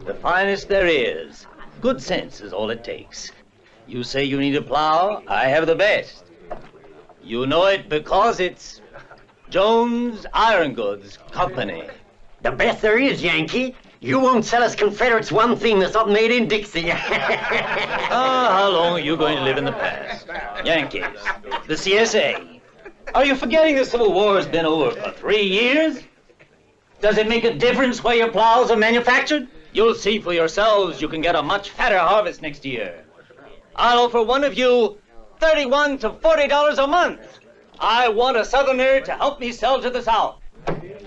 The finest there is. Good sense is all it takes. You say you need a plow, I have the best. You know it because it's Jones Iron Goods Company. The best there is, Yankee. You won't sell us Confederates one thing that's not made in Dixie. How long are you going to live in the past? Yankees, the CSA. Are you forgetting the Civil War has been over for 3 years? Does it make a difference where your plows are manufactured? You'll see for yourselves you can get a much fatter harvest next year. I'll offer one of you $31 to $40 a month. I want a Southerner to help me sell to the South.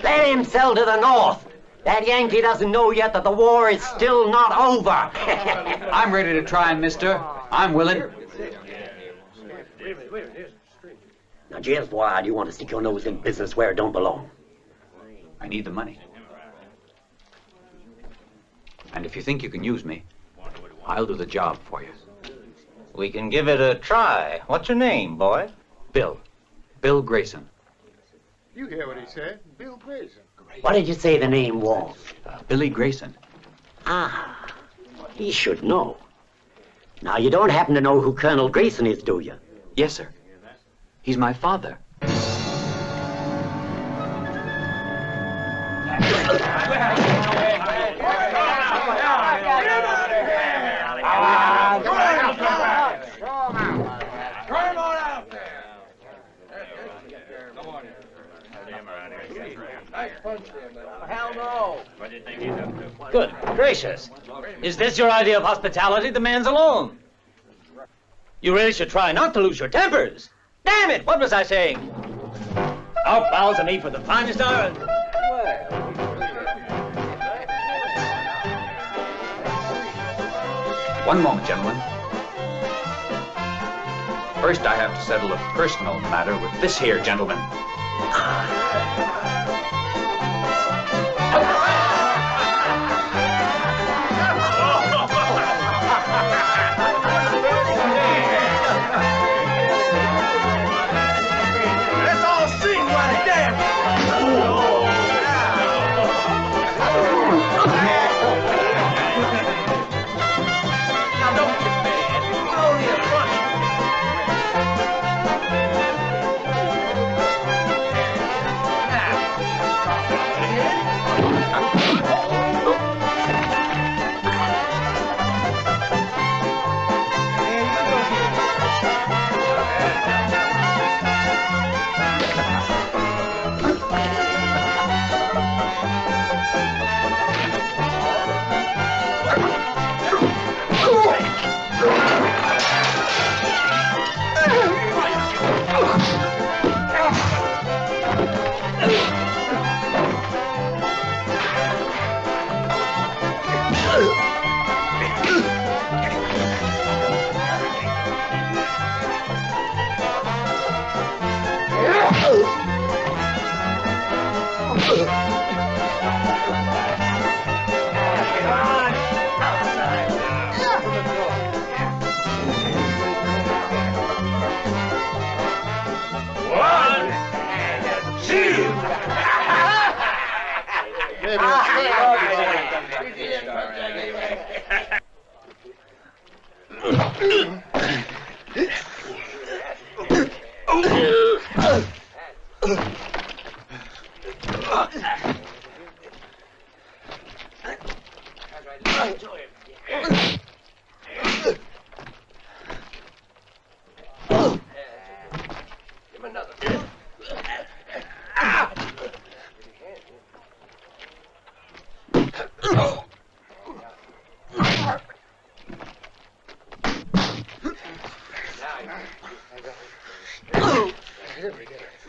Let him sell to the North. That Yankee doesn't know yet that the war is still not over. I'm ready to try him, mister. I'm willing. Now, just why do you want to stick your nose in business where it don't belong? I need the money. And if you think you can use me, I'll do the job for you. We can give it a try. What's your name, boy? Bill. Bill Grayson. You hear what he said? Bill Grayson. What did you say the name was? Billy Grayson. Ah, he should know. Now, you don't happen to know who Colonel Grayson is, do you? Yes, sir. He's my father. Hell no. Good gracious. Is this your idea of hospitality? The man's alone. You really should try not to lose your tempers. Damn it, what was I saying? Our plows are made for the finest iron. One moment, gentlemen. First, I have to settle a personal matter with this here gentleman. Let's all sing while he dances. Now don't get mad. It's only a funny.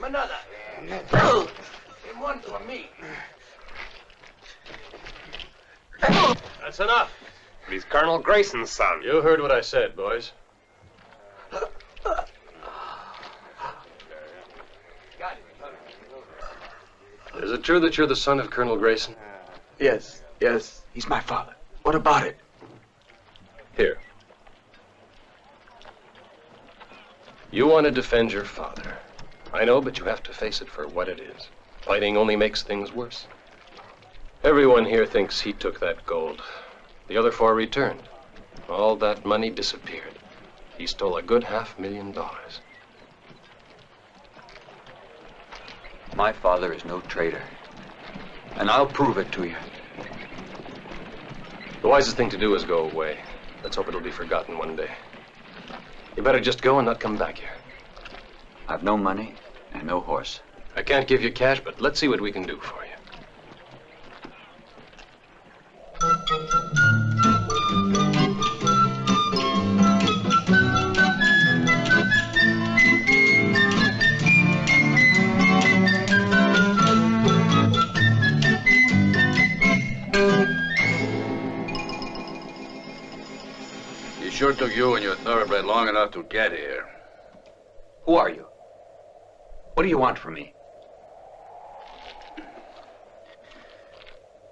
Another. And one for me. That's enough. He's Colonel Grayson's son. You heard what I said, boys. Is it true that you're the son of Colonel Grayson? Yes, yes. He's my father. What about it? Here. You want to defend your father. I know, but you have to face it for what it is. Fighting only makes things worse. Everyone here thinks he took that gold. The other 4 returned. All that money disappeared. He stole a good $500,000. My father is no traitor. And I'll prove it to you. The wisest thing to do is go away. Let's hope it'll be forgotten one day. You better just go and not come back here. I've no money and no horse. I can't give you cash, but let's see what we can do for you. It sure took you and your thoroughbred long enough to get here. Who are you? What do you want from me?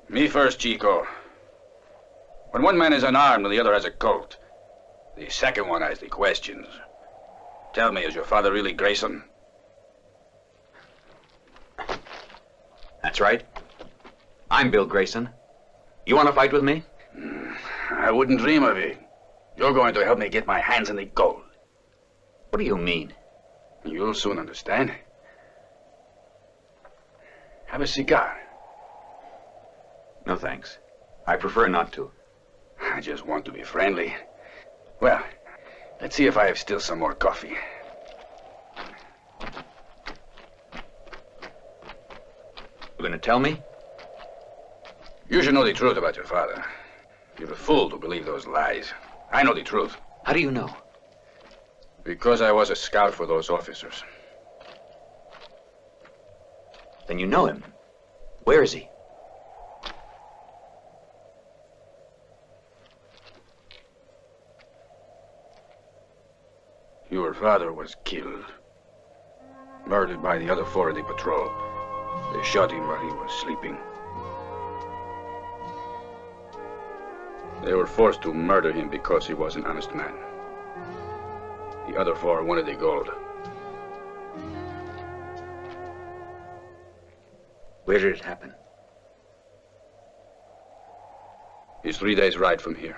Me first, Chico. When one man is unarmed and the other has a Colt, the second one has the questions. Tell me, is your father really Grayson? That's right. I'm Bill Grayson. You want to fight with me? I wouldn't dream of it. You're going to help me get my hands on the gold. What do you mean? You'll soon understand. Have a cigar. No, thanks. I prefer not to. I just want to be friendly. Well, let's see if I have still some more coffee. You gonna tell me? You should know the truth about your father. You're a fool to believe those lies. I know the truth. How do you know? Because I was a scout for those officers. Then you know him. Where is he? Your father was killed. Murdered by the other 4 of the patrol. They shot him while he was sleeping. They were forced to murder him because he was an honest man. The other 4 wanted the gold. Where did it happen? It's 3 days' ride from here.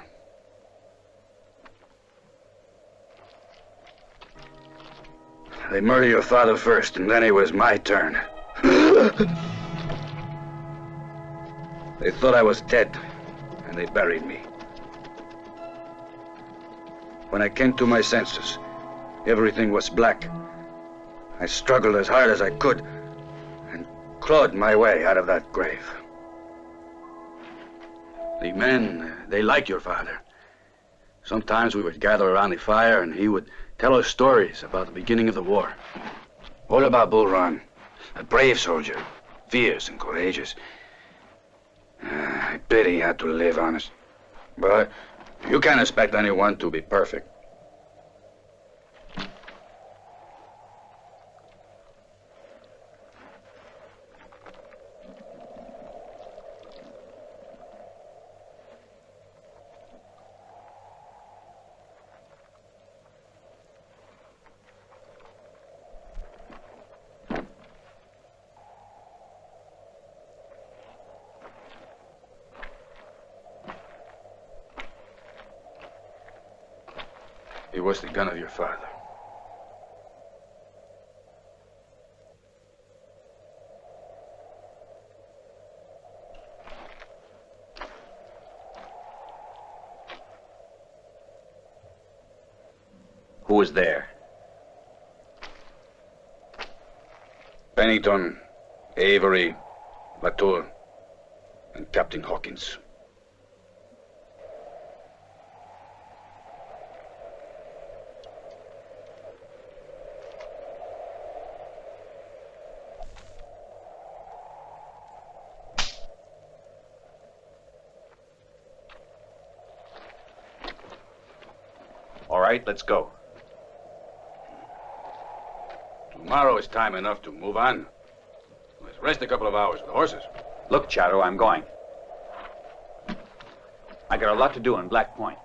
They murdered your father first, and then it was my turn. They thought I was dead, and they buried me. When I came to my senses, everything was black. I struggled as hard as I could and clawed my way out of that grave. The men, they liked your father. Sometimes we would gather around the fire and he would tell us stories about the beginning of the war. All about Bull Run, a brave soldier, fierce and courageous. I pity he had to live honest. But you can't expect anyone to be perfect. It was the gun of your father. Who was there? Pennington, Avery, Latour, and Captain Hawkins. All right, let's go. Tomorrow is time enough to move on. Let's rest a couple of hours with the horses. Look, Chato, I'm going. I got a lot to do in Black Point.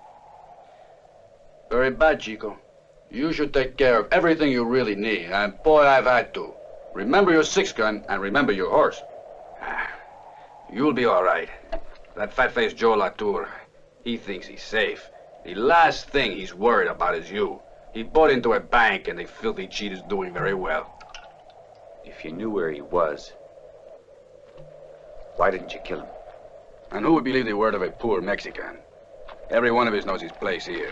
Very bad, Chico. You should take care of everything you really need, and boy, I've had to. Remember your 6-gun and remember your horse. You'll be all right. That fat-faced Joe Latour, He thinks he's safe. The last thing he's worried about is you. He bought into a bank, and the filthy cheat is doing very well. If you knew where he was, why didn't you kill him? And who would believe the word of a poor Mexican? Every one of us knows his place here.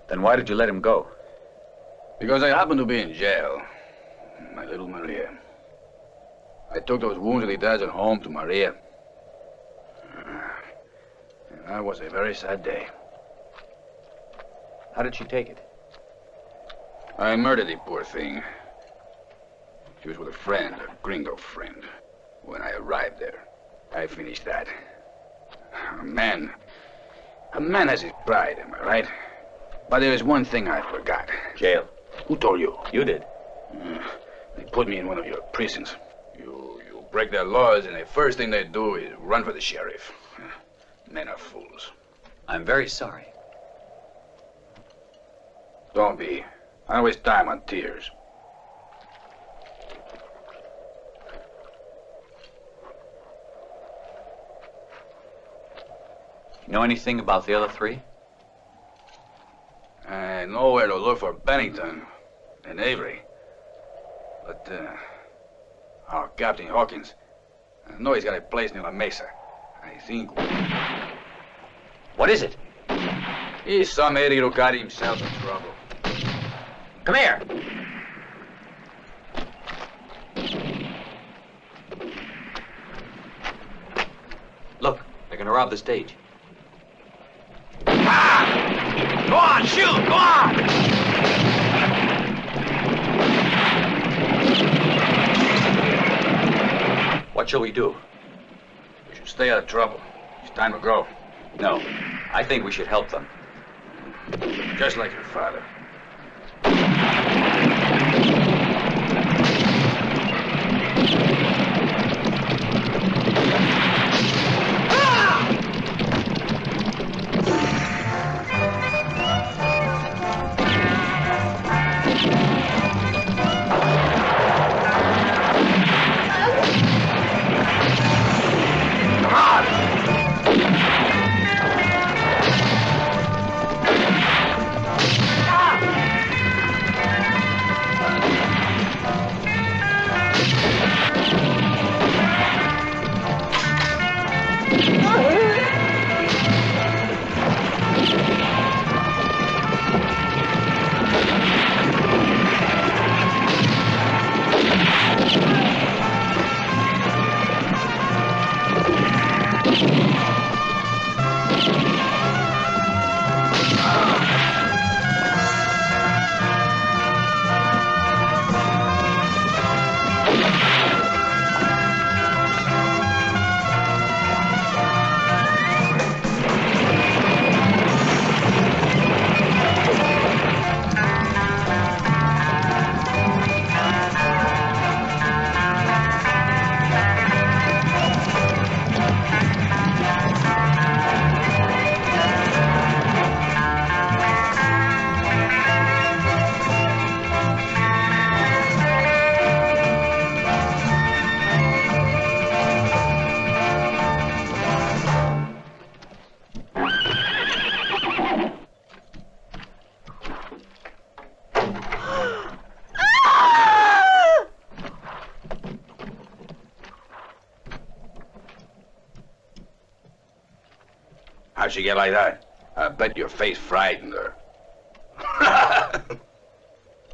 Then why did you let him go? Because I happened to be in jail. My little Maria. I took those wounds that he does at home to Maria. And that was a very sad day. How did she take it? I murdered the poor thing. She was with a friend, a gringo friend. When I arrived there, I finished that. A man has his pride, am I right? But there is one thing I forgot. Jail. Who told you? You did. They put me in one of your prisons. You break their laws, and the first thing they do is run for the sheriff. Men are fools. I'm very sorry. Don't be. I don't waste time on tears. You know anything about the other three? I know where to look for Bennington and Avery. But, our Captain Hawkins, I know he's got a place near La Mesa. I think... What is it? He's some idiot who got himself in trouble. Come here. Look, they're gonna rob the stage. Go on, shoot! Go on! What shall we do? We should stay out of trouble. It's time to go. No, I think we should help them. Just like your father. How'd she get like that? I bet your face frightened her.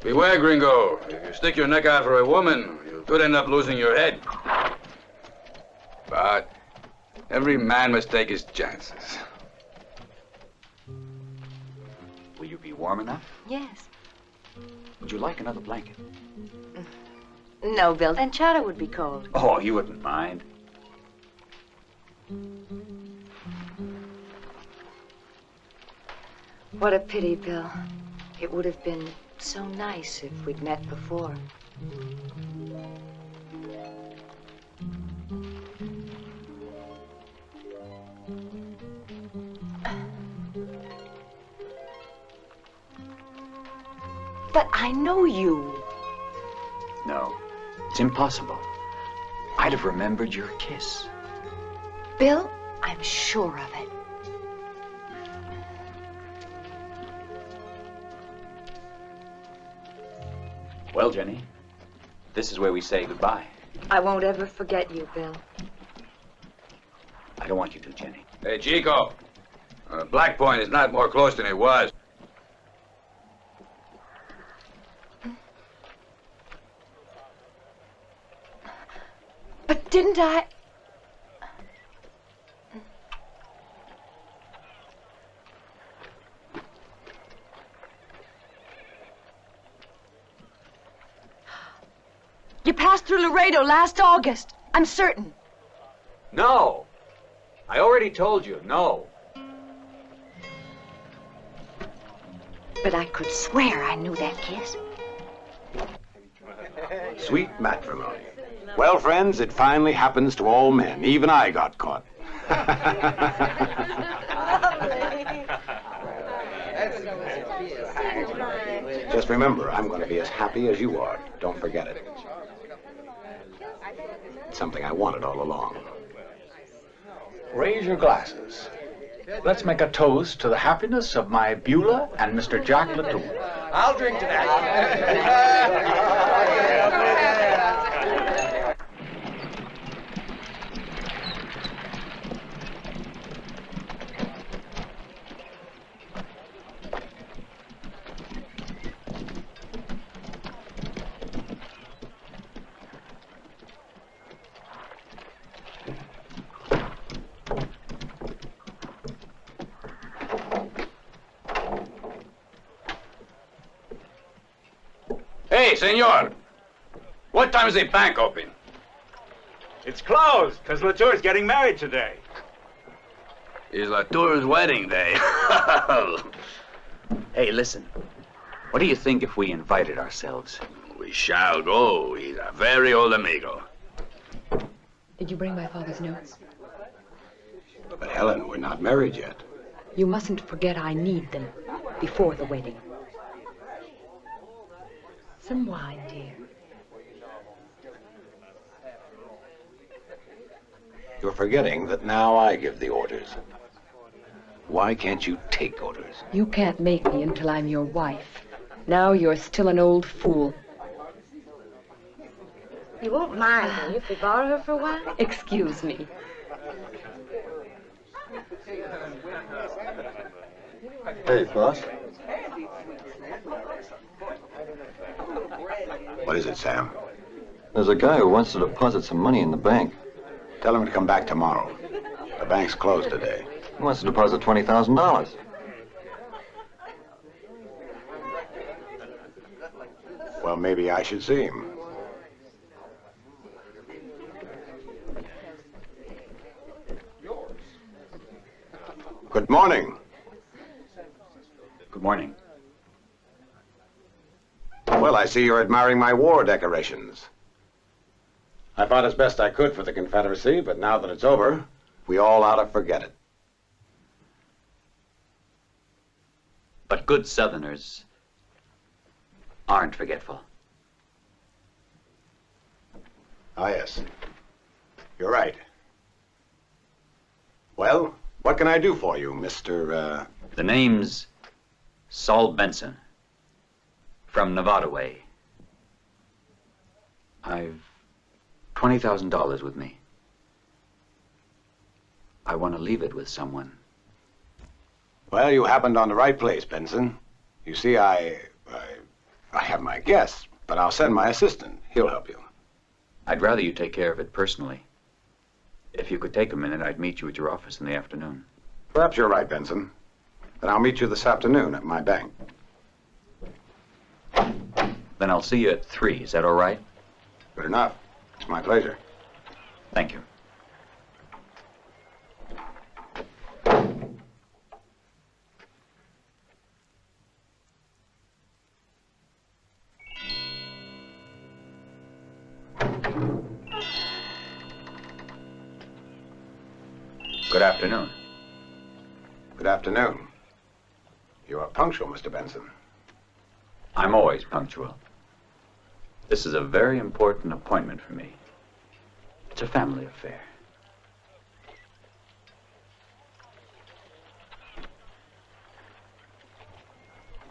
Beware, gringo. If you stick your neck out for a woman, you could end up losing your head. But every man must take his chances. Will you be warm enough? Yes. Would you like another blanket? No, Bill, then Chowder would be cold. Oh, you wouldn't mind. What a pity, Bill. It would have been so nice if we'd met before. But I know you. No, it's impossible. I'd have remembered your kiss. Bill, I'm sure of it. Well, Jenny, this is where we say goodbye. I won't ever forget you, Bill. I don't want you to, Jenny. Hey, Chico. Black Point is not more close than it was. But didn't I? You passed through Laredo last August. I'm certain. No. I already told you, no. But I could swear I knew that kiss. Sweet matrimony. Well, friends, it finally happens to all men. Even I got caught. Just remember, I'm going to be as happy as you are. Don't forget it. It's something I wanted all along. Raise your glasses. Let's make a toast to the happiness of my Beulah and Mr. Jack Latour. I'll drink to that. Hey, senor. What time is the bank open? It's closed, because Latour's getting married today. It's Latour's wedding day. Hey, listen. What do you think if we invited ourselves? We shall go. He's a very old amigo. Did you bring my father's notes? But Helen, we're not married yet. You mustn't forget I need them before the wedding. Some wine, dear. You're forgetting that now I give the orders. Why can't you take orders? You can't make me until I'm your wife. Now you're still an old fool. You won't mind, will you, if we borrow her for a while? Excuse me. Hey, boss. What is it, Sam? There's a guy who wants to deposit some money in the bank. Tell him to come back tomorrow. The bank's closed today. He wants to deposit $20,000. Well, maybe I should see him. Good morning. Good morning. Well, I see you're admiring my war decorations. I fought as best I could for the Confederacy, but now that it's over, we all ought to forget it. But good Southerners aren't forgetful. Ah, yes. You're right. Well, what can I do for you, Mr. The name's Saul Benson. From Nevada way. I've $20,000 with me. I want to leave it with someone. Well, you happened on the right place, Benson. You see, I have my guess, but I'll send my assistant. He'll help you. I'd rather you take care of it personally. If you could take a minute, I'd meet you at your office in the afternoon. Perhaps you're right, Benson. Then I'll meet you this afternoon at my bank. Then I'll see you at 3. Is that all right? Good enough. It's my pleasure. Thank you. Good afternoon. Good afternoon. You are punctual, Mr. Benson. I'm always punctual. This is a very important appointment for me. It's a family affair.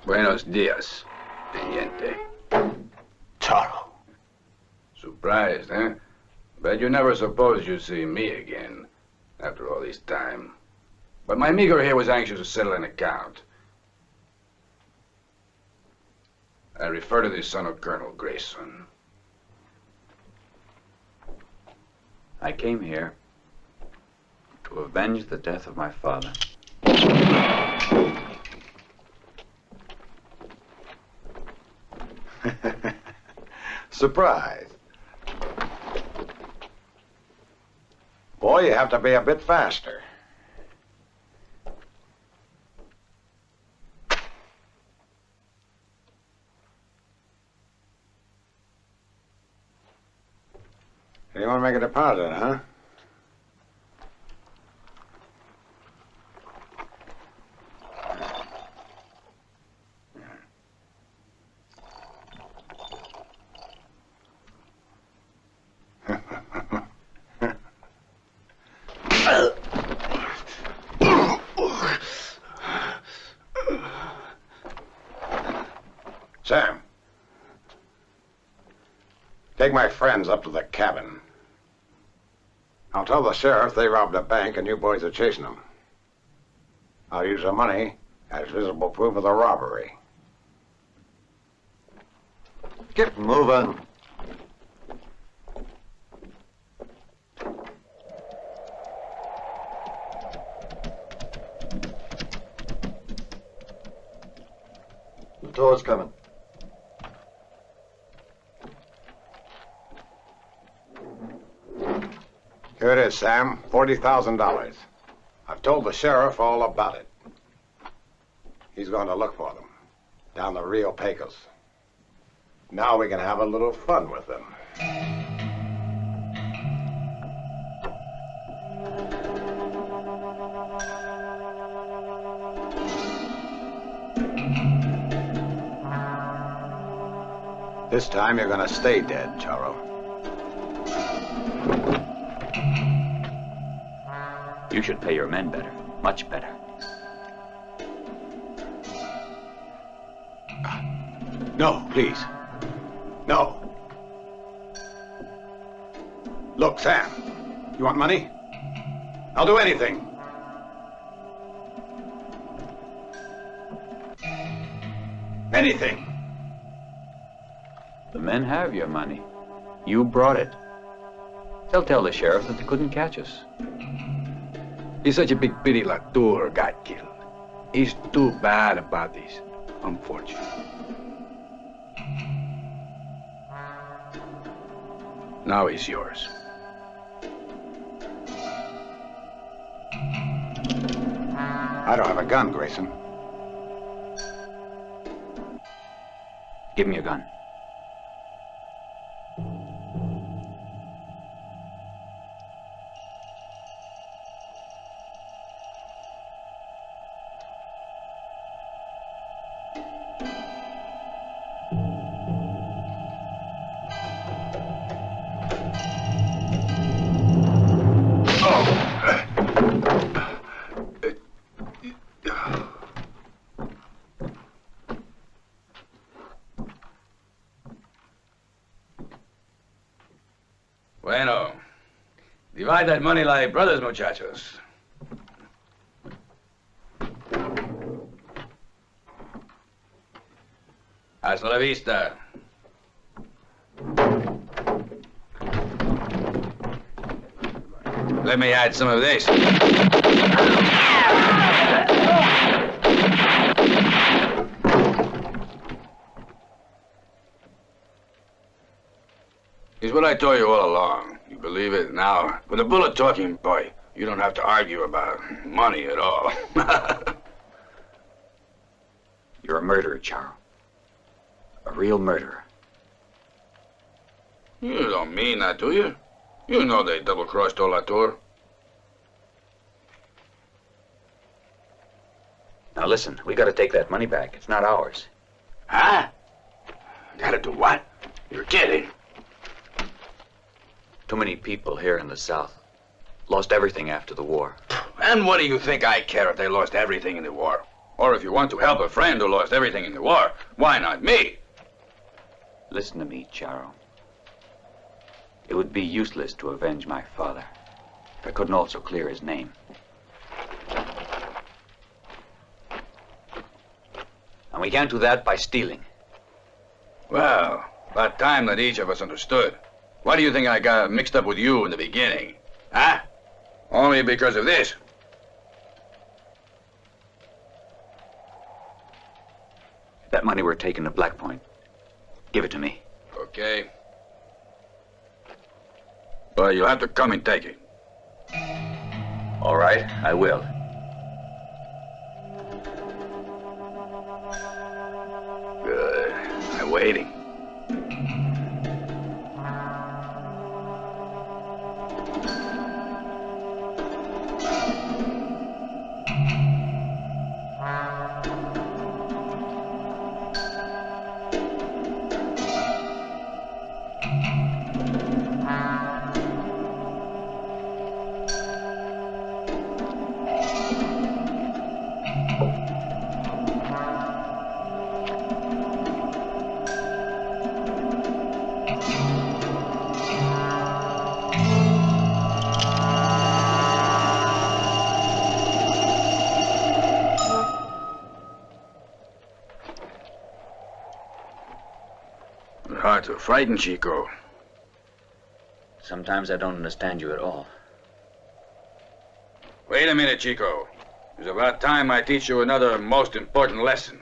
Buenos dias, teniente. Charles. Surprised, eh? Bet you never supposed you'd see me again after all this time. But my amigo here was anxious to settle an account. I refer to the son of Colonel Grayson. I came here to avenge the death of my father. Surprise. Boy, you have to be a bit faster. You want to make a deposit, huh? Sam, take my friends up to the cabin. I'll tell the sheriff they robbed a bank and you boys are chasing them. I'll use the money as visible proof of the robbery. Get moving. The door's coming. Here it is, Sam. $40,000. I've told the sheriff all about it. He's going to look for them down the Rio Pecos. Now we can have a little fun with them. This time you're going to stay dead, Charo. You should pay your men better, much better. No, please. No. Look, Sam, you want money? I'll do anything. Anything. The men have your money. You brought it. They'll tell the sheriff that they couldn't catch us. It's such a big pity Latour got killed. He's too bad about this. Unfortunate. Now he's yours. I don't have a gun, Grayson. Give me a gun. Bueno. Divide that money like brothers, muchachos. Hasta la vista. Let me add some of this. It's what I told you all along. You believe it now? With a bullet talking, boy, you don't have to argue about money at all. You're a murderer, Charo. A real murderer. You don't mean that, do you? You know they double-crossed Latour. Now listen, we gotta take that money back. It's not ours. Huh? Gotta do what? You're kidding. Too many people here in the South lost everything after the war. And what do you think I care if they lost everything in the war? Or if you want to help a friend who lost everything in the war, why not me? Listen to me, Charo. It would be useless to avenge my father if I couldn't also clear his name. And we can't do that by stealing. Well, about time that each of us understood. Why do you think I got mixed up with you in the beginning? Huh? Only because of this. That money we're taking to Black Point. Give it to me. Okay. But you'll have to come and take it. All right, I will. Good. I'm waiting. Hard to frighten, Chico. Sometimes I don't understand you at all. Wait a minute, Chico. It's about time I teach you another most important lesson.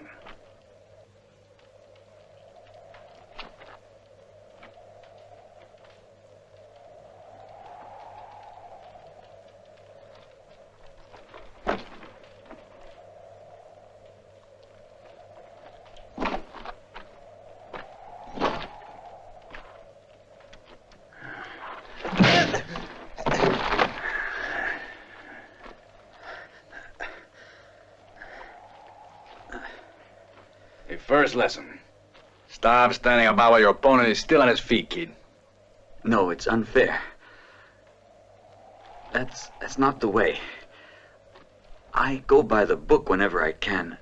First lesson. Stop standing about while your opponent is still on his feet, kid. No, it's unfair. That's not the way. I go by the book whenever I can.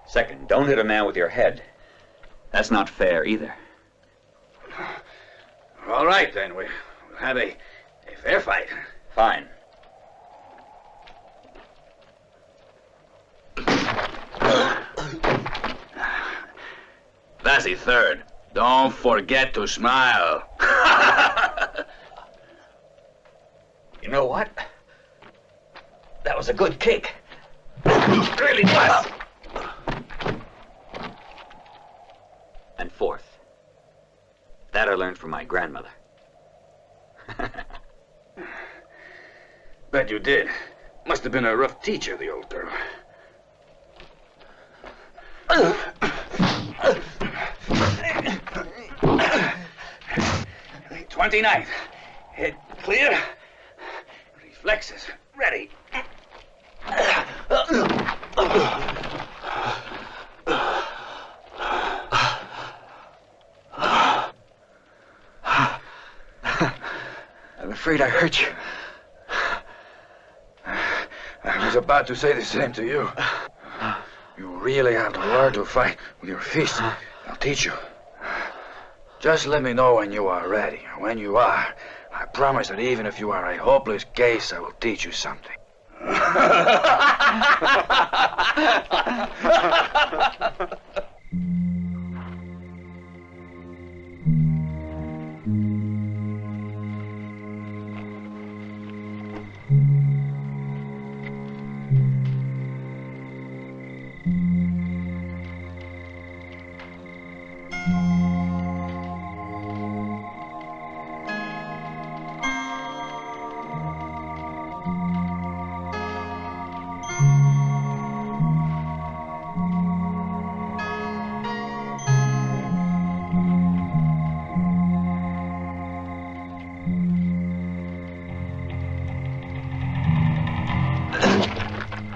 Second, don't hit a man with your head. That's not fair either. All right, then. We'll have a fair fight. Fine. That's the third. Don't forget to smile. You know what? That was a good kick. It really was. And fourth, that I learned from my grandmother. Bet you did. Must have been a rough teacher, the old girl. 29th. Head clear. Reflexes ready. I'm afraid I hurt you. I was about to say the same to you. You really have to learn to fight with your fists. I'll teach you. Just let me know when you are ready. When you are, I promise that even if you are a hopeless case, I will teach you something.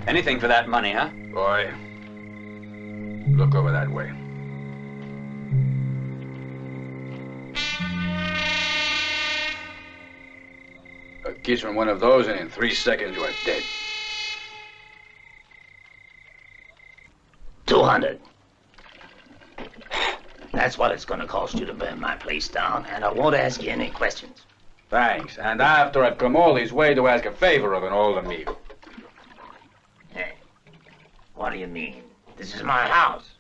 Anything for that money, huh? Boy, look over that way. kiss from one of those, and in 3 seconds you are dead. 200. That's what it's gonna cost you to burn my place down, and I won't ask you any questions. Thanks. And after I've come all this way to ask a favor of an old amigo. Hey, what do you mean? This is my house.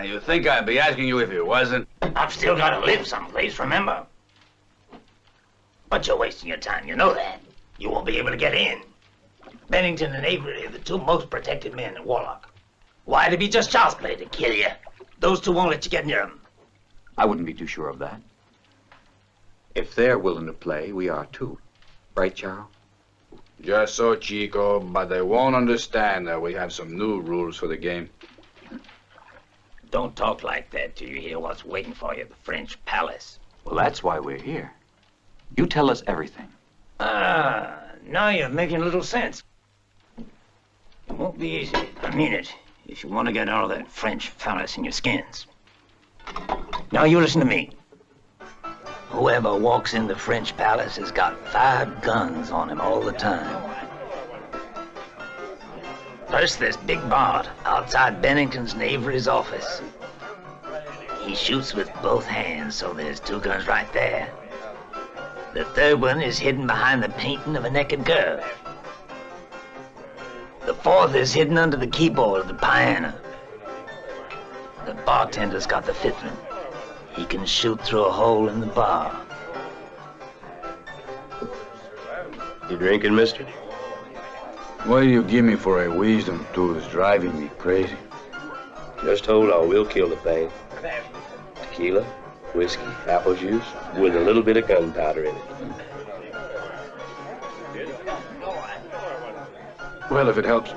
You think I'd be asking you if it wasn't? I've still got to live someplace, remember? But you're wasting your time, you know that. You won't be able to get in. Bennington and Avery are the 2 most protected men in Warlock. Why, it'd be just child's play to kill you. Those 2 won't let you get near them. I wouldn't be too sure of that. If they're willing to play, we are too. Right, Charo? Just so, Chico, but they won't understand that we have some new rules for the game. Don't talk like that till you hear what's waiting for you at the French palace. Well, that's why we're here. You tell us everything. Now you're making a little sense. It won't be easy, I mean it, if you want to get out of that French palace in your skins. Now you listen to me. Whoever walks in the French palace has got 5 guns on him all the time. First, there's Big Bart outside Bennington's and Avery's office. He shoots with both hands, so there's 2 guns right there. The 3rd one is hidden behind the painting of a naked girl. The 4th is hidden under the keyboard of the piano. The bartender's got the 5th one. He can shoot through a hole in the bar. You drinking, mister? What do you give me for a wisdom tooth is driving me crazy? Just hold on, we'll kill the thing. Tequila, whiskey, apple juice, with a little bit of gunpowder in it. Well, if it helps.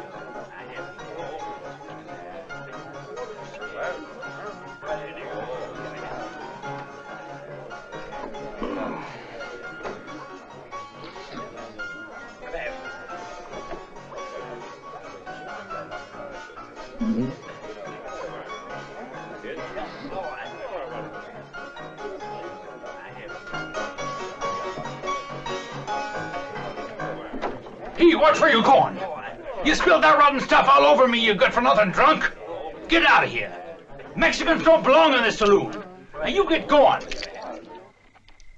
Hey, watch where you're going. You spilled that rotten stuff all over me, you good-for-nothing drunk. Get out of here. Mexicans don't belong in this saloon. Now you get going.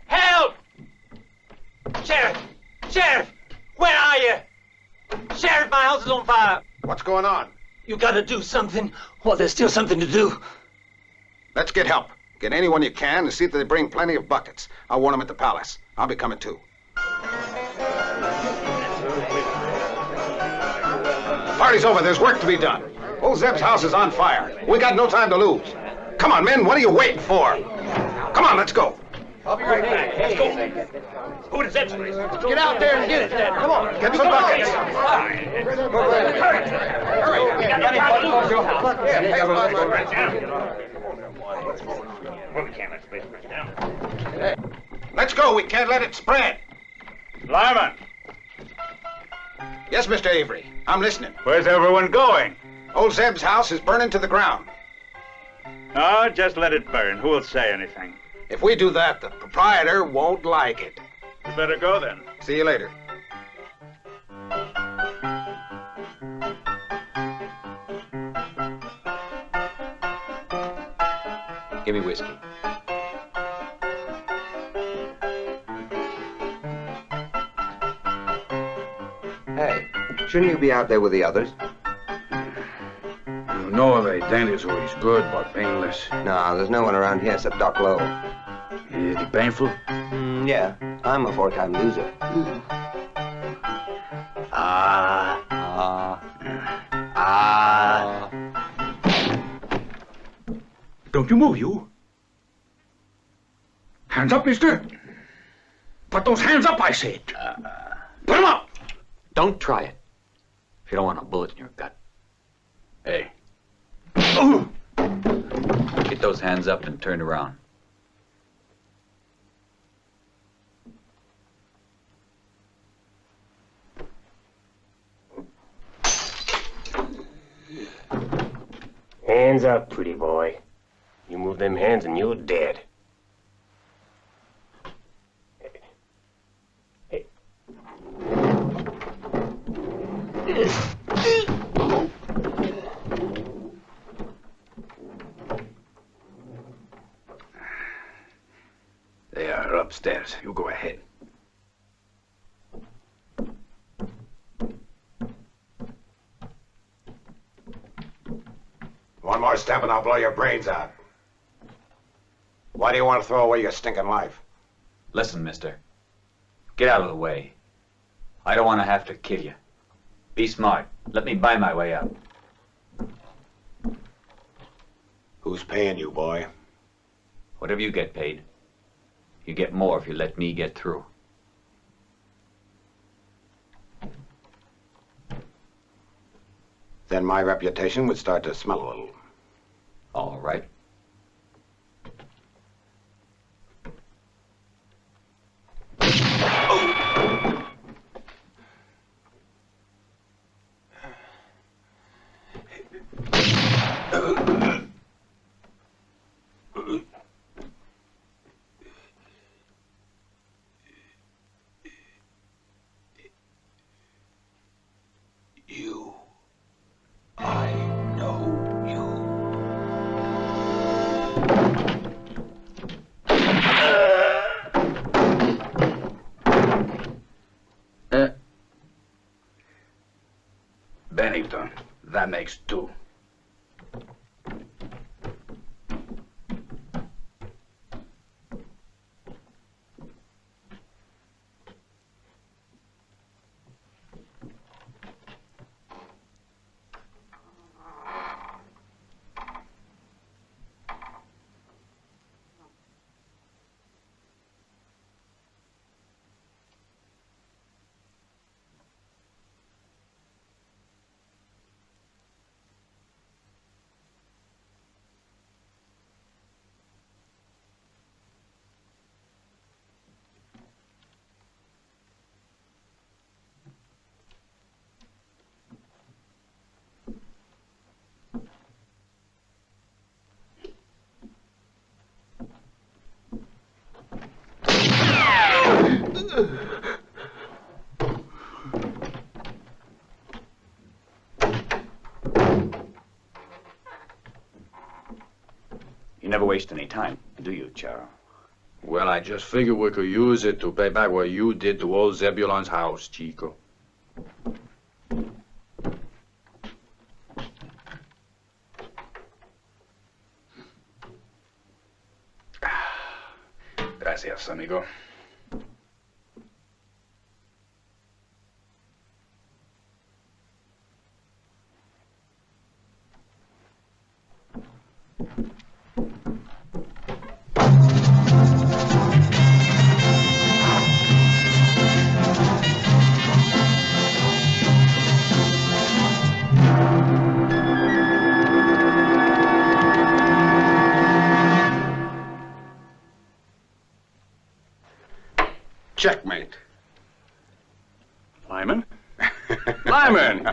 Help! Sheriff! Sheriff! Where are you? Sheriff, my house is on fire. What's going on? You gotta do something while there's still something to do. Let's get help. Get anyone you can and see that they bring plenty of buckets. I'll warn them at the palace. I'll be coming too. Party's over. There's work to be done. Old Zeb's house is on fire. We got no time to lose. Come on, men. What are you waiting for? Come on, let's go. I'll be right back. Let's go. Go to Zeb's place. Get out there and get it, Dad. Come on. Get some buckets. Let's go. We can't let it spread. Lyman, Yes, Mr. Avery. I'm listening. where's everyone going? Old Zeb's house is burning to the ground. Oh, just let it burn. Who'll say anything? If we do that, the proprietor won't like it. You better go then. See you later. Give me whiskey. Hey, shouldn't you be out there with the others? You know of a dentist who is good but painless. No, there's no one around here except Doc Lowe. Is it painful? Yeah, I'm a 4-time loser. Don't you move, you. Hands up, mister. Put those hands up, I said. Put them up. Don't try it. If you don't want a bullet in your gut. Hey. Get those hands up and turn around. Hands up, pretty boy. You move them hands and you're dead. upstairs. You go ahead. One more step and I'll blow your brains out. Why do you want to throw away your stinking life? Listen, mister. Get out of the way. I don't want to have to kill you. Be smart. Let me buy my way out. Who's paying you, boy? Whatever you get paid. You get more if you let me get through. Then my reputation would start to smell a little. All right. Bennington, that makes 2. You never waste any time, do you, Charo? Well, I just figured we could use it to pay back what you did to old Zebulon's house, Chico. Gracias, amigo. Checkmate. Lyman? Lyman!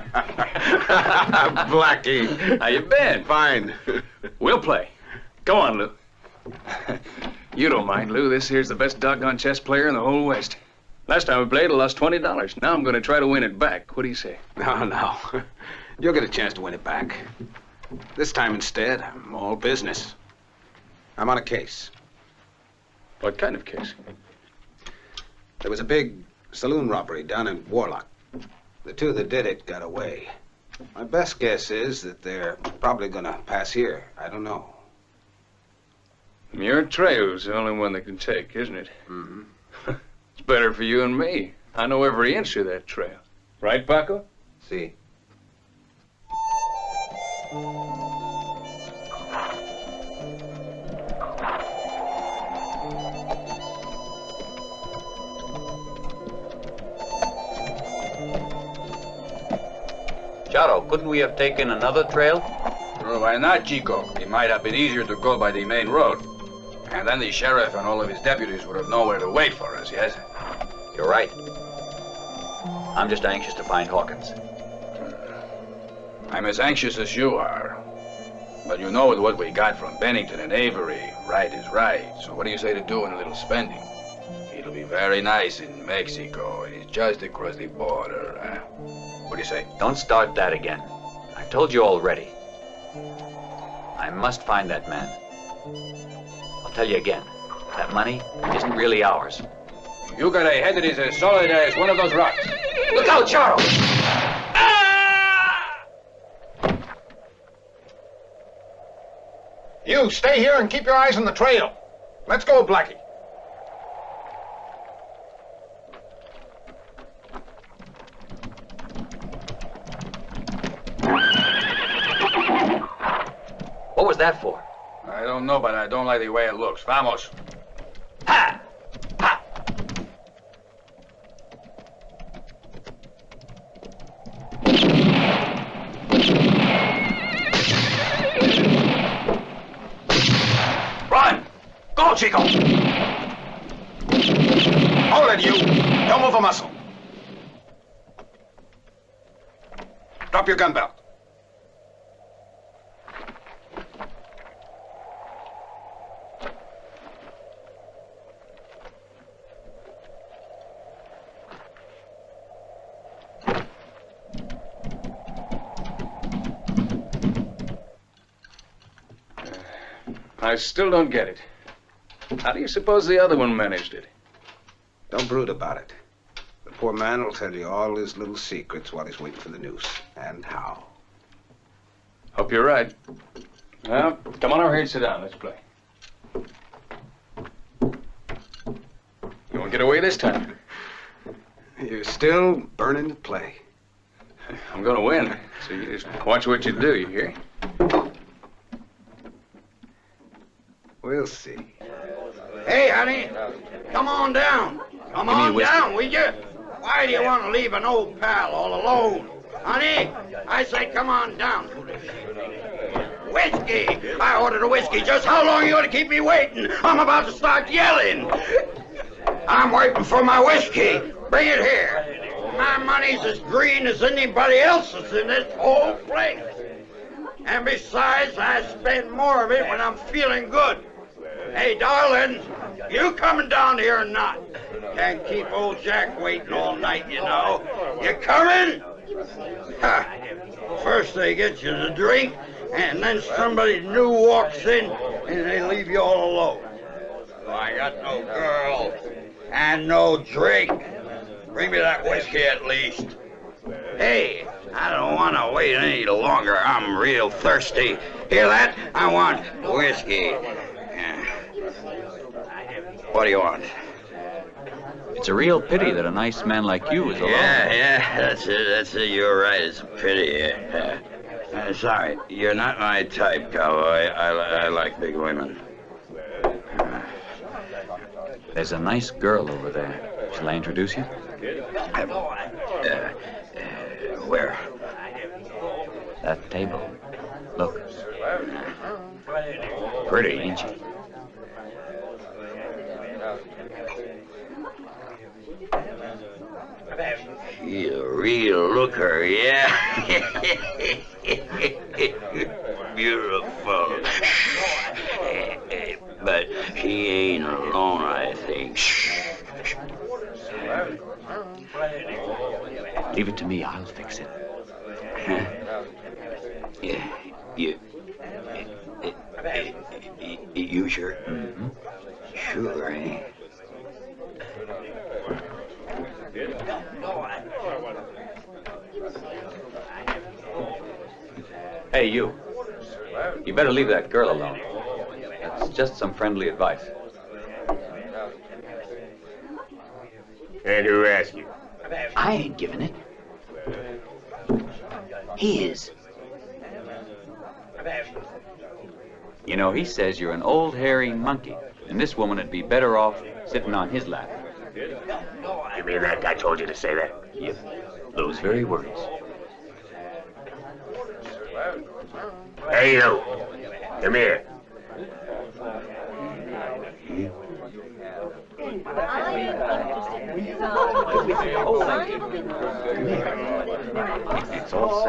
Blackie. How you been? Fine. We'll play. Go on, Lou. You don't mind, Lou. This here's the best doggone chess player in the whole West. Last time we played, I lost $20. Now I'm going to try to win it back. What do you say? No. You'll get a chance to win it back. This time instead, I'm all business. I'm on a case. What kind of case? There was a big saloon robbery down in Warlock. The 2 that did it got away. My best guess is that they're probably gonna pass here. I don't know. Your trail's the only one that can take, isn't it? Mm-hmm. It's better for you and me. I know every inch of that trail. Right, Paco? See. Charo, couldn't we have taken another trail? Well, why not, Chico? It might have been easier to go by the main road. And then the sheriff and all of his deputies would have nowhere to wait for us, yes? You're right. I'm just anxious to find Hawkins. I'm as anxious as you are. But you know with what we got from Bennington and Avery, right is right. So what do you say to doing a little spending? It'll be very nice in Mexico. It's just across the border. What do you say? Don't start that again. I've told you already. I must find that man. I'll tell you again. That money isn't really ours. You got a head that is as solid as one of those rocks. Look out, Charles! You stay here and keep your eyes on the trail. Let's go, Blackie. What was that for? I don't know, but I don't like the way it looks. Vamos. Ha! Ha! Run! Go, Chico! Hold it, you. Don't move a muscle. Drop your gun belt. I still don't get it. How do you suppose the other one managed it? Don't brood about it. The poor man will tell you all his little secrets while he's waiting for the news. And how. Hope you're right. Well, come on over here and sit down. Let's play. You won't get away this time. You're still burning to play. I'm gonna win, so you just watch what you do, you hear? We'll see. Hey, honey, come on down. Come on down, will you? Why do you want to leave an old pal all alone? Honey, I say come on down. Whiskey! I ordered a whiskey. Just how long are you going to keep me waiting? I'm about to start yelling. I'm waiting for my whiskey. Bring it here. My money's as green as anybody else's in this whole place. And besides, I spend more of it when I'm feeling good. Hey, darling, you coming down here or not? Can't keep old Jack waiting all night, you know. You coming? Ha. First they get you to drink, and then somebody new walks in, and they leave you all alone. I got no girl and no drink. Bring me that whiskey at least. Hey, I don't want to wait any longer. I'm real thirsty. Hear that? I want whiskey. What do you want? It's a real pity that a nice man like you is alone. Yeah, that's it. You're right. It's a pity. Sorry, you're not my type, cowboy. I like big women. There's a nice girl over there. Shall I introduce you? Where? That table. Look. Pretty, ain't she? She's a real looker, yeah. Beautiful. But she ain't alone, I think. Leave it to me. I'll fix it. Yeah, you sure? Mm-hmm. Sure, eh? Hey, you. You better leave that girl alone. That's just some friendly advice. And who asked you? I ain't giving it. He is. You know, he says you're an old hairy monkey, and this woman would be better off sitting on his lap. You mean that guy told you to say that? Yep. Those very words. Hey, you. Come here. It's all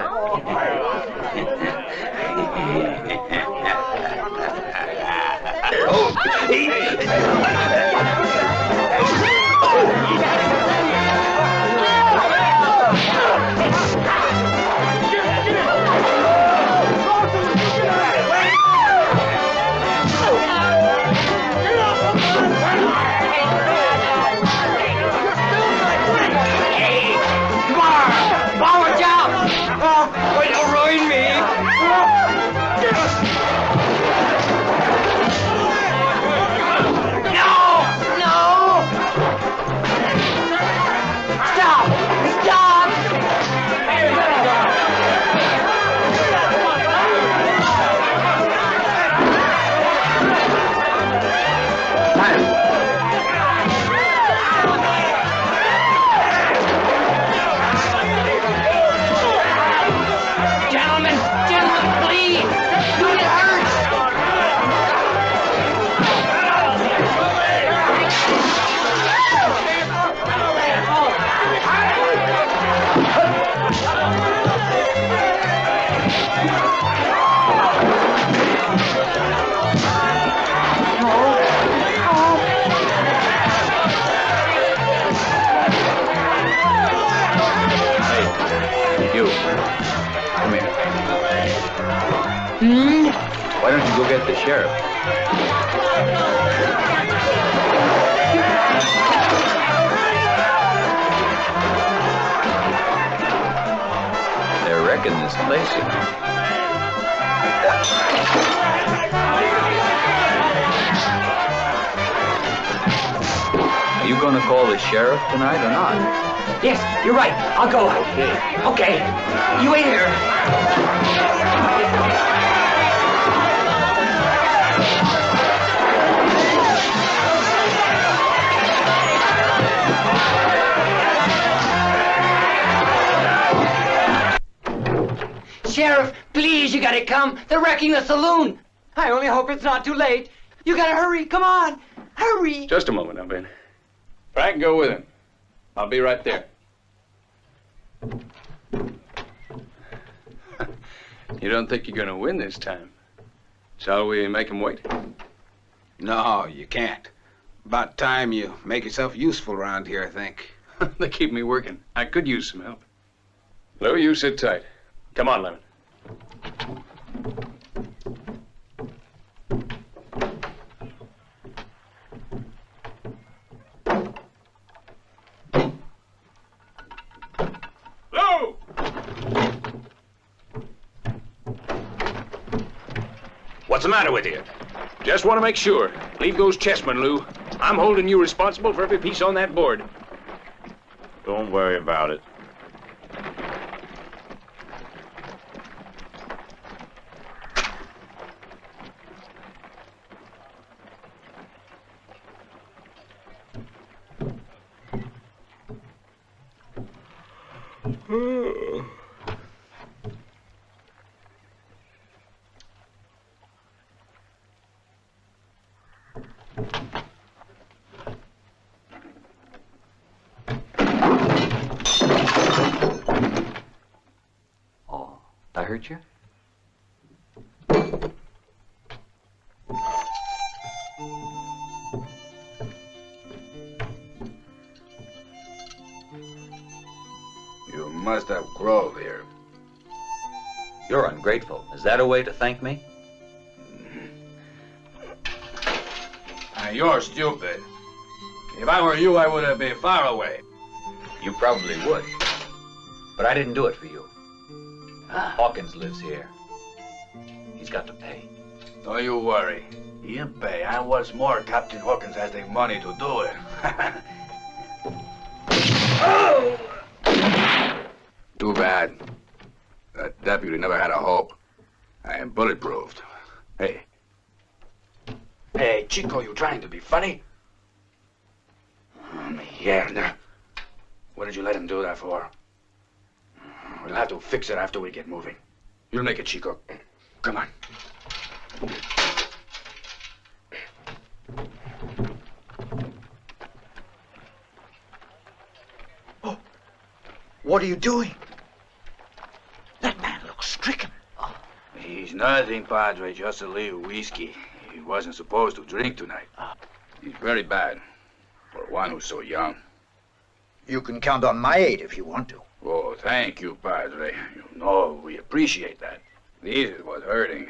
Get off of my Why don't you go get the sheriff? They're wrecking this place, you know. Are you going to call the sheriff tonight or not? Yes, you're right. I'll go. Okay. Okay. You wait here. Sheriff, please, you gotta come. They're wrecking the saloon. I only hope it's not too late. You gotta hurry. Come on. Hurry. Just a moment now, Ben. Frank, go with him. I'll be right there. You don't think you're gonna win this time? Shall we make him wait? No, you can't. About time you make yourself useful around here, I think. They keep me working. I could use some help. Lou, you sit tight. Come on, Lemon. Lou! What's the matter with you? Just want to make sure. Leave those chessmen, Lou. I'm holding you responsible for every piece on that board. Don't worry about it. I hurt you? You must have grove here. You're ungrateful. Is that a way to thank me? You're stupid. If I were you, I would be far away. You probably would. But I didn't do it for you. Hawkins lives here. He's got to pay. Don't you worry. He'll pay. And what's more, Captain Hawkins has the money to do it. Oh! Too bad. That deputy never had a hope. I am bulletproofed. Hey. Hey, Chico, you trying to be funny? Mierda. What did you let him do that for? We'll have to fix it after we get moving. You'll make it, Chico. Come on. Oh, what are you doing? That man looks stricken. Oh. He's nothing, Padre, just a little whiskey. He wasn't supposed to drink tonight. He's very bad for one who's so young. You can count on my aid if you want to. Oh, thank you, Padre. You know, we appreciate that. This is what's hurting.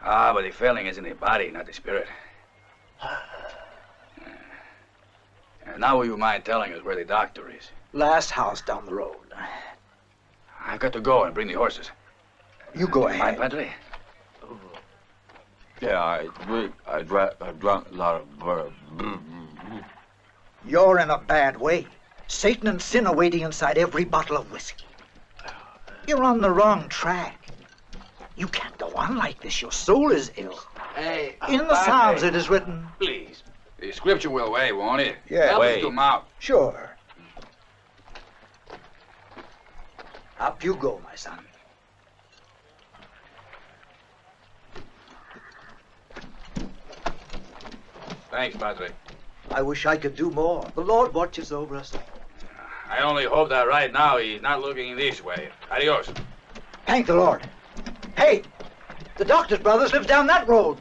But the feeling is in the body, not the spirit. And now will you mind telling us where the doctor is? Last house down the road. I've got to go and bring the horses. You go ahead. Mind, Padre? Yeah, I drank a lot of bourbon. You're in a bad way. Satan and sin are waiting inside every bottle of whiskey. You're on the wrong track. You can't go on like this. Your soul is ill. Hey, in the Psalms it is written. Please. The scripture will weigh, won't it? Yeah. Help us to mount. Sure. Up you go, my son. Thanks, Padre. I wish I could do more. The Lord watches over us. I only hope that right now he's not looking this way. Adios. Thank the Lord. Hey, the doctor's brothers live down that road.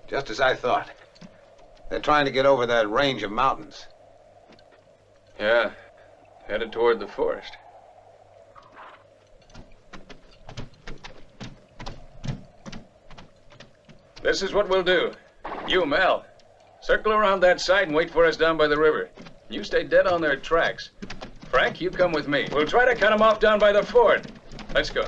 Just as I thought. They're trying to get over that range of mountains. Yeah, headed toward the forest. This is what we'll do. You, Mel, circle around that site and wait for us down by the river. You stay dead on their tracks. Frank, you come with me. We'll try to cut them off down by the ford. Let's go.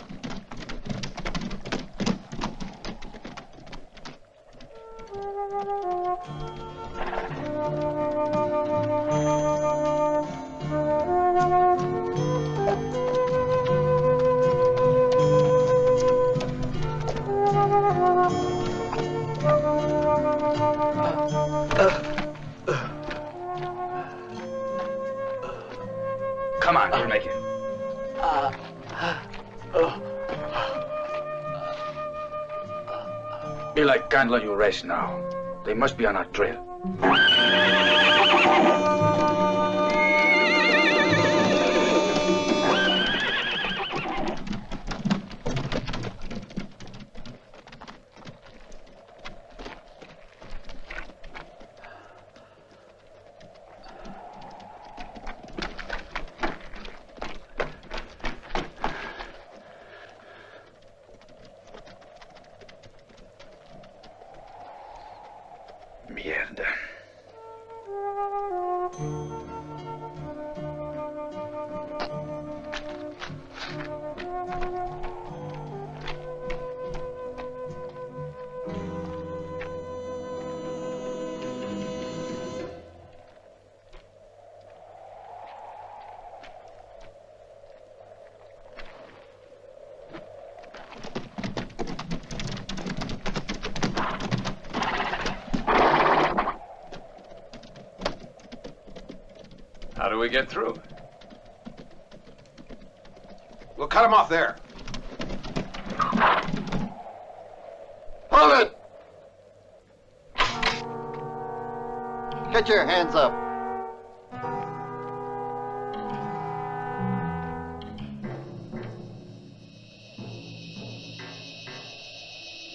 Come on, we'll make it. Belike can't let you rest now. They must be on our trail. Mierda. How do we get through? We'll cut them off there. Hold it! Get your hands up.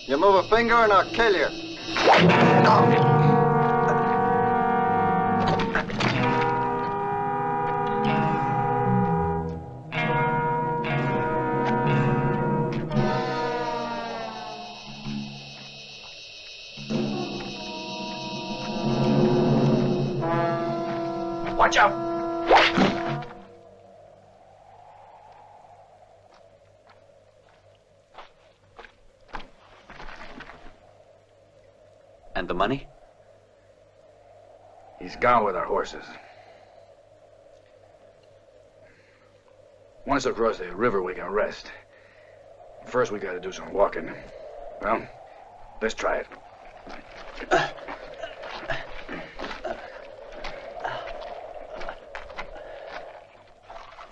You move a finger and I'll kill you. Watch out! And the money? He's gone with our horses. Once across the river, we can rest. First, we gotta do some walking. Well, let's try it.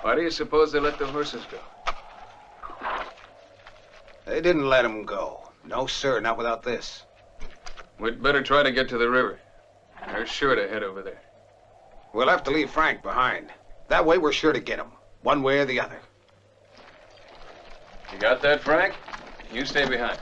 Why do you suppose they let the horses go? They didn't let them go. No, sir, not without this. We'd better try to get to the river. They're sure to head over there. We'll have to leave Frank behind. That way we're sure to get him, one way or the other. You got that, Frank? You stay behind.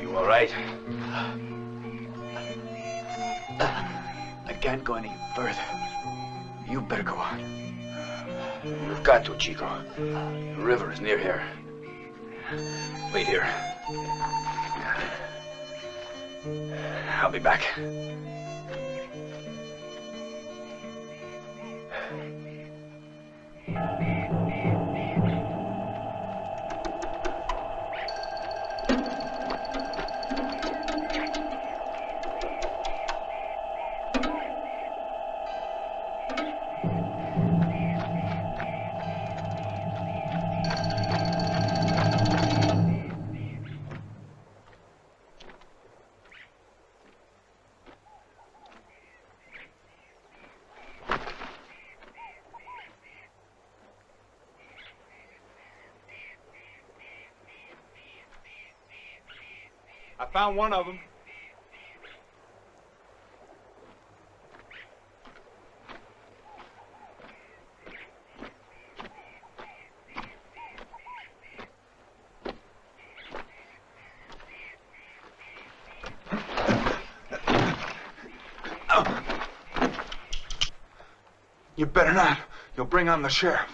You all right? I can't go any further. You better go on. We've got to, Chico. The river is near here. Wait here. I'll be back. I found one of them. You better not. You'll bring on the sheriff.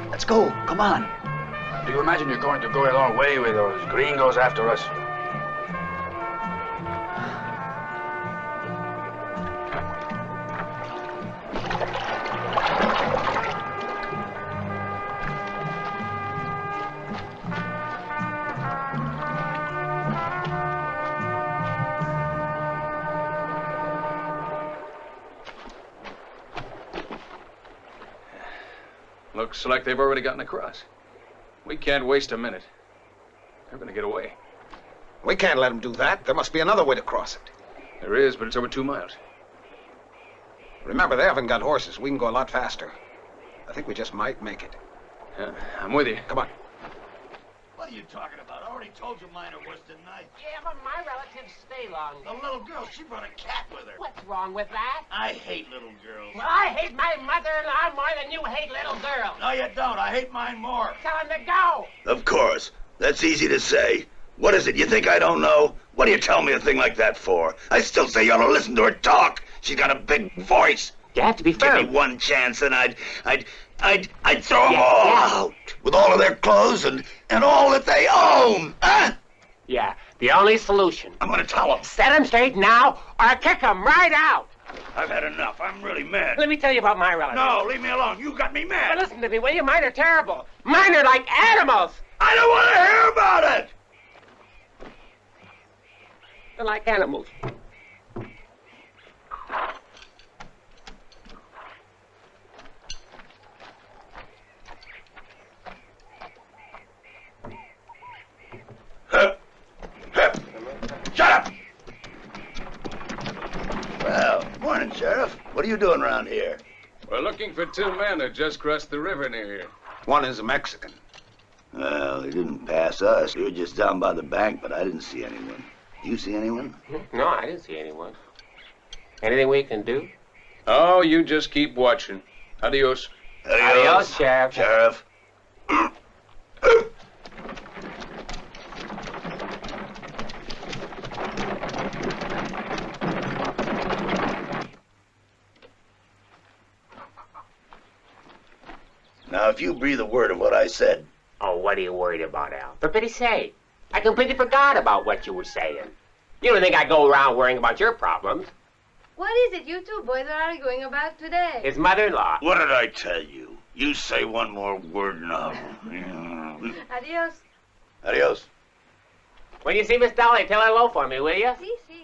Let's go. Come on. Do you imagine you're going to go a long way with those gringos after us? Looks like they've already gotten across. We can't waste a minute. They're gonna get away. We can't let them do that. There must be another way to cross it. There is, but it's over 2 miles. Remember, they haven't got horses. We can go a lot faster. I think we just might make it. Yeah, I'm with you. Come on. What are you talking about? I already told you Minor was tonight. Yeah, but my relatives stay long. The little girl, she brought a cat with her. What's wrong with that? I hate little girls. Well, I hate my mother-in-law more than you hate little girls. No, you don't. I hate mine more. Tell him to go. Of course. That's easy to say. What is it? You think I don't know? What do you tell me a thing like that for? I still say you ought to listen to her talk. She's got a big voice. You have to be firm. Give me one chance and I'd throw them all out. With all of their clothes and all that they own. Huh? Yeah, the only solution. I'm gonna tell them. Set him straight now or kick him right out. I've had enough. I'm really mad. Let me tell you about my relatives. No, leave me alone. You got me mad. But listen to me, will you? Mine are terrible. Mine are like animals. I don't want to hear about it. They're like animals. What are you doing around here? We're looking for two men that just crossed the river near here. One is a Mexican. Well, they didn't pass us. We were just down by the bank, but I didn't see anyone. You see anyone? No, I didn't see anyone. Anything we can do? Oh, you just keep watching. Adios. Adios, Sheriff. Sheriff. Now, if you breathe a word of what I said. Oh, what are you worried about, Al? For pity's sake. I completely forgot about what you were saying. You don't think I go around worrying about your problems. What is it you two boys are arguing about today? His mother-in-law. What did I tell you? You say one more word now. Adios. Adios. When you see Miss Dolly, tell her hello for me, will you? Si, si.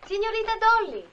Señorita Dolly.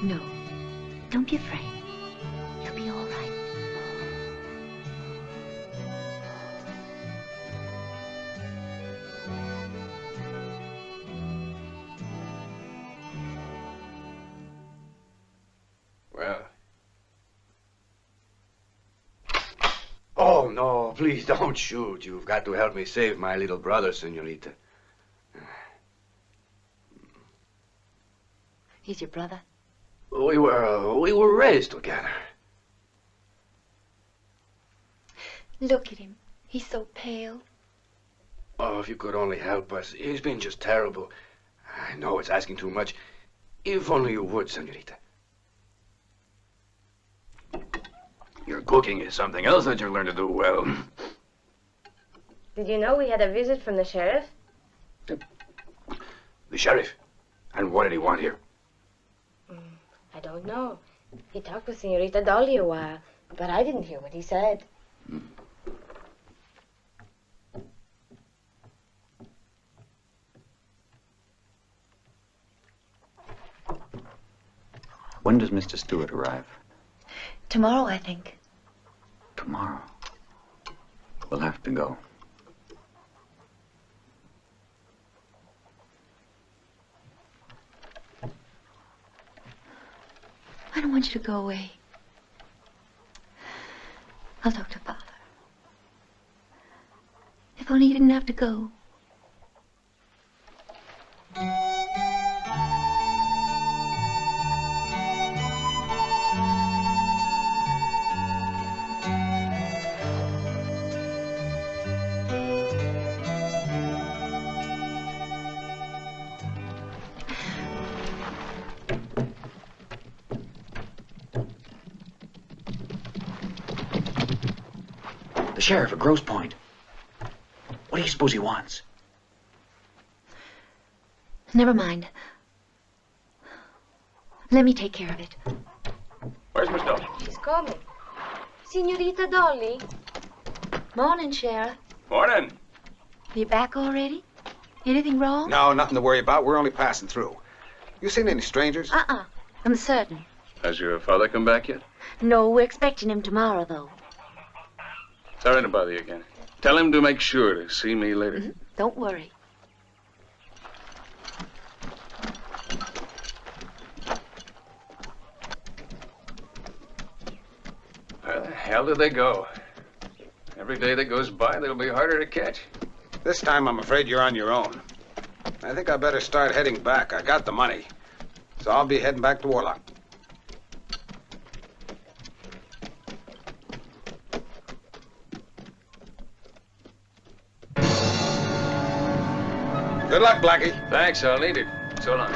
No. Don't be afraid. You'll be all right. Well. Oh, no, please don't shoot. You've got to help me save my little brother, señorita. He's your brother? We were raised together. Look at him. He's so pale. Oh, if you could only help us. He's been just terrible. I know it's asking too much. If only you would, señorita. Your cooking is something else that you learn to do well. Did you know we had a visit from the sheriff? The sheriff? And what did he want here? I don't know. He talked with Señorita Dolly a while, but I didn't hear what he said. When does Mr. Stewart arrive? Tomorrow, I think. Tomorrow. We'll have to go. I don't want you to go away. I'll talk to Father. If only you didn't have to go. The sheriff at Grosse Point. What do you suppose he wants? Never mind. Let me take care of it. Where's Miss Dolly? She's coming. Senorita Dolly. Morning, Sheriff. Morning. You back already? Anything wrong? No, nothing to worry about. We're only passing through. You seen any strangers? I'm certain. Has your father come back yet? No, we're expecting him tomorrow, though. Sorry to bother you again. Tell him to make sure to see me later. Don't worry. Where the hell did they go? Every day that goes by, they'll be harder to catch. This time, I'm afraid you're on your own. I think I better start heading back. I got the money. So I'll be heading back to Warlock. Good luck, Blackie. Thanks, I'll need it. So long.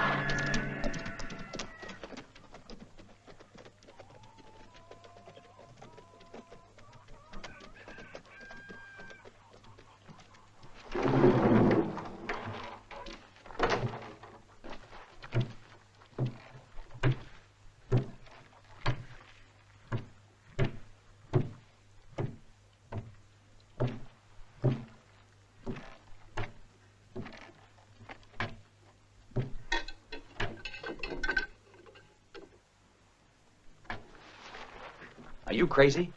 Are you crazy?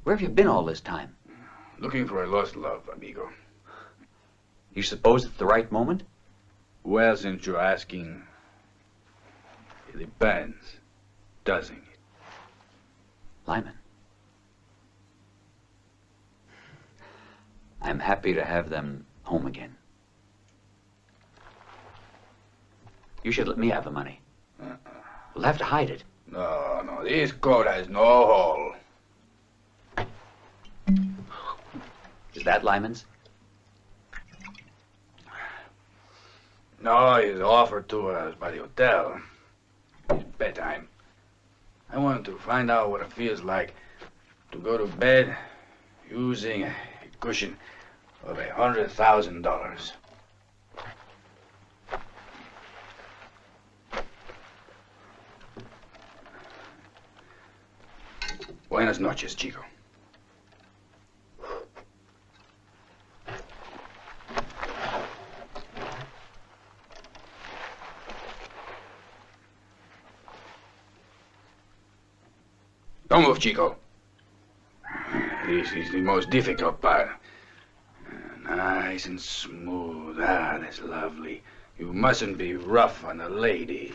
Where have you been all this time? Looking for a lost love, amigo. You suppose it's the right moment? Well, since you're asking, it depends, doesn't it? Lyman. I'm happy to have them home again. You should let me have the money. We'll have to hide it. No, this coat has no hole. Is that Lyman's? No, he's offered to us by the hotel. It's bedtime. I want to find out what it feels like to go to bed using a cushion of $100,000. Buenas noches, chico. Don't move, chico. This is the most difficult part. Nice and smooth. Ah, that's lovely. You mustn't be rough on the ladies.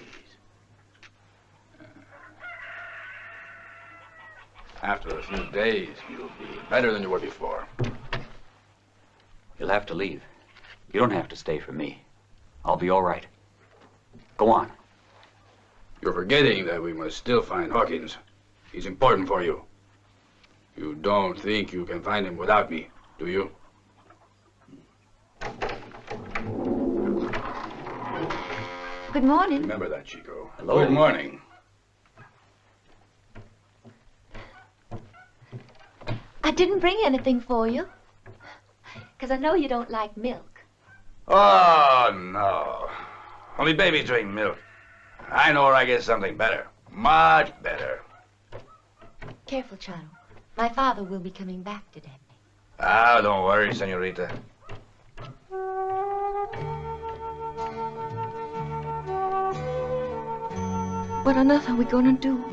After a few days, you'll be better than you were before. You'll have to leave. You don't have to stay for me. I'll be all right. Go on. You're forgetting that we must still find Hawkins. He's important for you. You don't think you can find him without me, do you? Good morning. Remember that, Chico. Hello. Good morning. I didn't bring anything for you. Because I know you don't like milk. Oh, no. Only babies drink milk. I know where I get something better. Much better. Careful, Chano. My father will be coming back today. Ah, don't worry, senorita. What on earth are we going to do?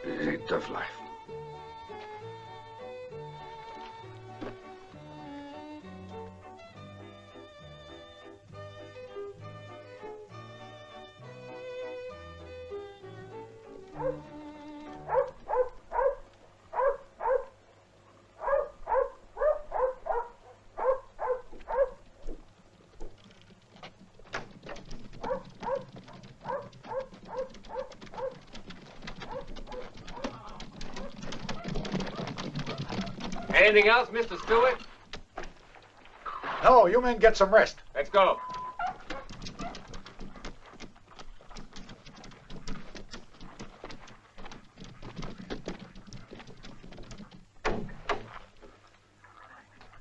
It's a tough life. Anything else, Mr. Stewart? No, you men get some rest. Let's go.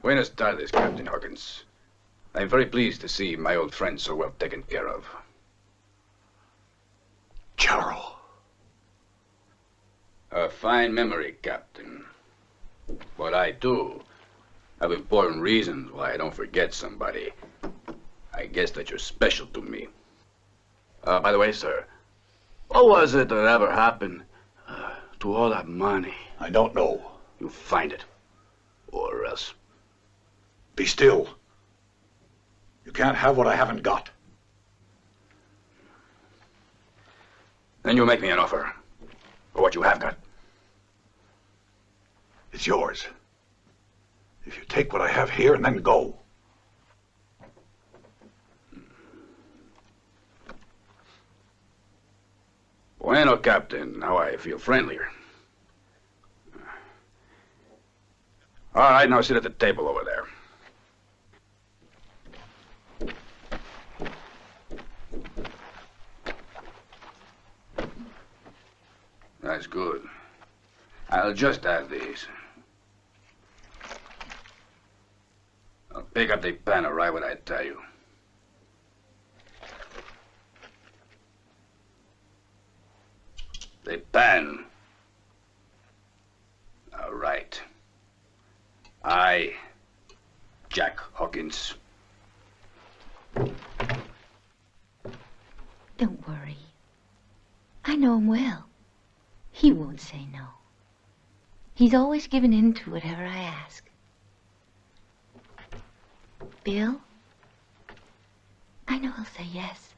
Buenas tardes, Captain Hawkins. I'm very pleased to see my old friend so well taken care of. Charles. A fine memory, Captain. But I, too, have important reasons why I don't forget somebody. I guess that you're special to me. By the way, sir, what was it that ever happened to all that money? I don't know. You find it. Or else. Be still. You can't have what I haven't got. Then you make me an offer for what you have got. It's yours. If you take what I have here and then go. Bueno, Captain. Now I feel friendlier. All right, now sit at the table over there. That's good. I'll just have these. I'll pick up the pen right when I tell you. The pen. All right. I, Jack Hawkins. Don't worry. I know him well. He won't say no. He's always given in to whatever I ask. Bill? I know he'll say yes.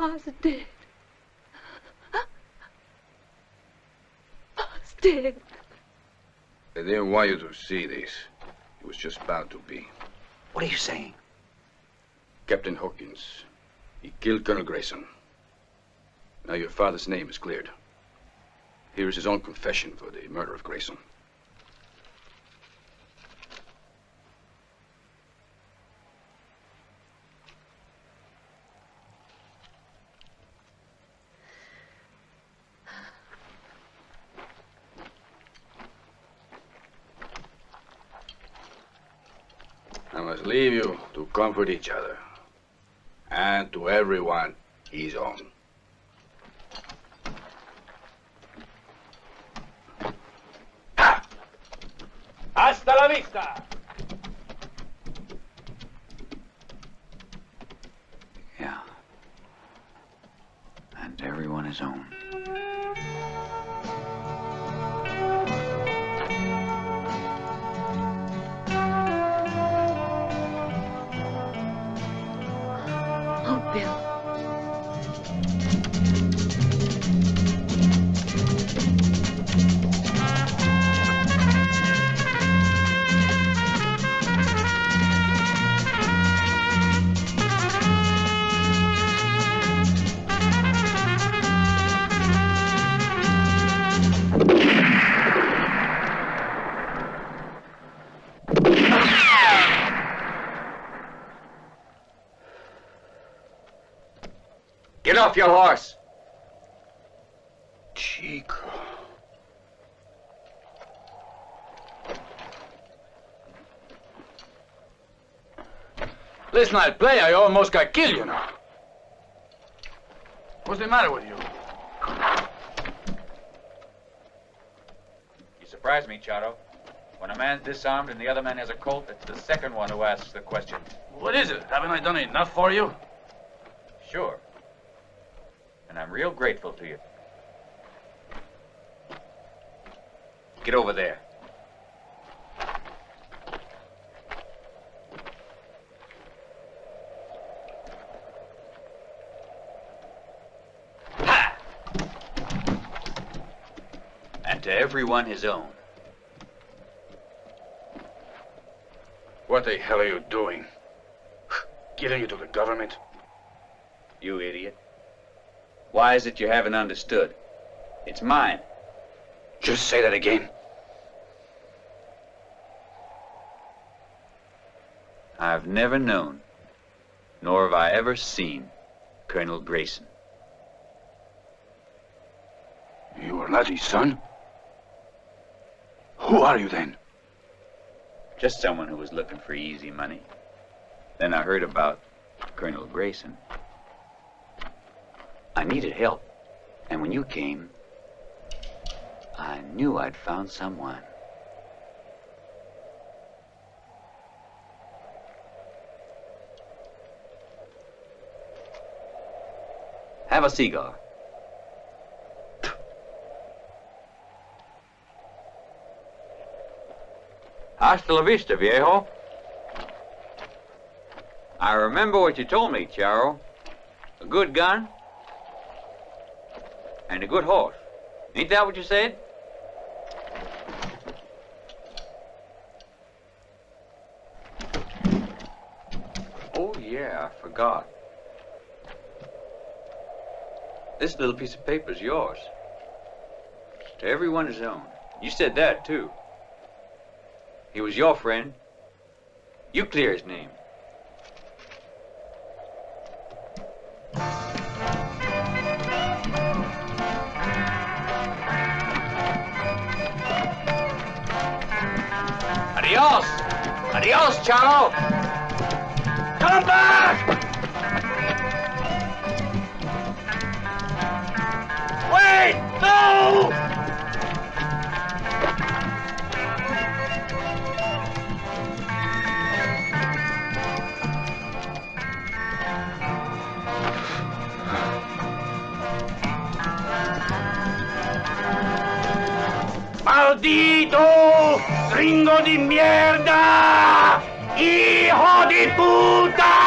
Pa's dead. Pa's dead. They didn't want you to see this. It was just bound to be. What are you saying? Captain Hawkins. He killed Colonel Grayson. Now your father's name is cleared. Here is his own confession for the murder of Grayson. must leave you to comfort each other. And to everyone his own. Hasta la vista! Yeah. And everyone his own. Oh, Bill. Get off your horse! Chico. Let's not play. I almost got killed, you know. What's the matter with you? You surprise me, Charo. When a man's disarmed and the other man has a Colt, it's the second one who asks the question. What is it? Haven't I done enough for you? Sure. And I'm real grateful to you. Get over there. Ha! And to everyone his own. What the hell are you doing? Giving it to the government? You idiot. Why is it you haven't understood? It's mine. Just say that again. I've never known, nor have I ever seen, Colonel Grayson. You are not his son? Who are you then? Just someone who was looking for easy money. Then I heard about Colonel Grayson. I needed help, and when you came, I knew I'd found someone. Have a cigar. Hasta la vista, viejo. I remember what you told me, Charo. A good gun and a good horse. Ain't that what you said? Oh, yeah, I forgot. This little piece of paper is yours. To everyone his own. You said that, too. He was your friend. You clear his name. Adios! Adios, Charo! Come back! Wait! No! ¡Maldito! ¡Gringo de mierda! ¡Hijo de puta!